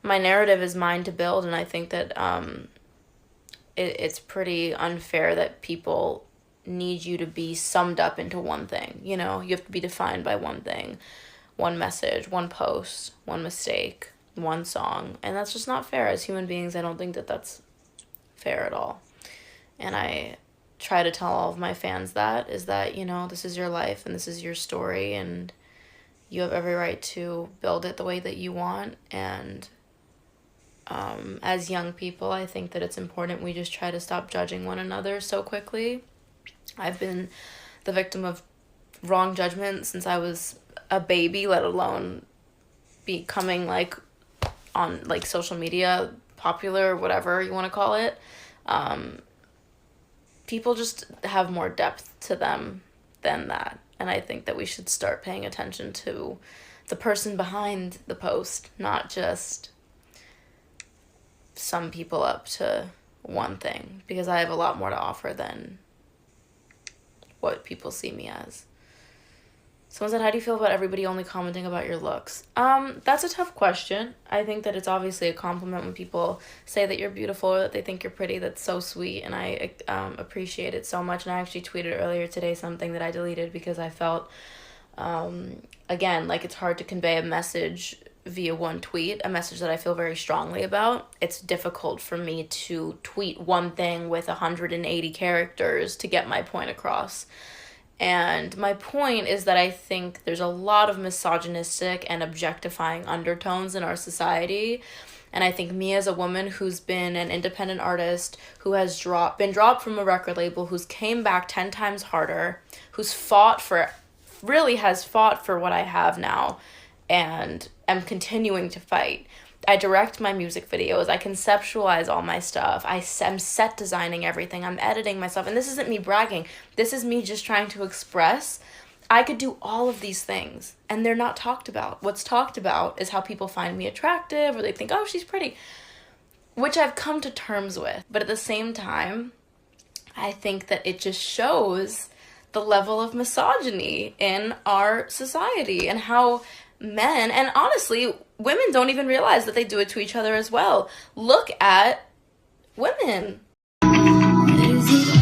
my narrative is mine to build, and I think that it's pretty unfair that people need you to be summed up into one thing. You know, you have to be defined by one thing, one message, one post, one mistake, one song, and that's just not fair. As human beings, I don't think that that's fair at all. And I try to tell all of my fans that is that, you know, this is your life and this is your story, and you have every right to build it the way that you want. And as young people, I think that it's important we just try to stop judging one another so quickly. I've been the victim of wrong judgment since I was a baby, let alone becoming like on like social media popular, whatever you want to call it. People just have more depth to them than that. And I think that we should start paying attention to the person behind the post, not just sum people up to one thing, because I have a lot more to offer than what people see me as. Someone said, how do you feel about everybody only commenting about your looks? That's a tough question. I think that it's obviously a compliment when people say that you're beautiful or that they think you're pretty. That's so sweet, and I appreciate it so much. And I actually tweeted earlier today something that I deleted because I felt, again, like it's hard to convey a message via one tweet, a message that I feel very strongly about. It's difficult for me to tweet one thing with 180 characters to get my point across. And my point is that I think there's a lot of misogynistic and objectifying undertones in our society. And I think me as a woman who's been an independent artist, who has been dropped from a record label, who's came back 10 times harder, who's has fought for what I have now, and am continuing to fight. I direct my music videos. I conceptualize all my stuff. I'm set designing everything. I'm editing myself. And this isn't me bragging. This is me just trying to express. I could do all of these things, and they're not talked about. What's talked about is how people find me attractive, or they think, oh, she's pretty, which I've come to terms with. But at the same time, I think that it just shows the level of misogyny in our society and how men, and honestly, women don't even realize that they do it to each other as well. Look at women. Is it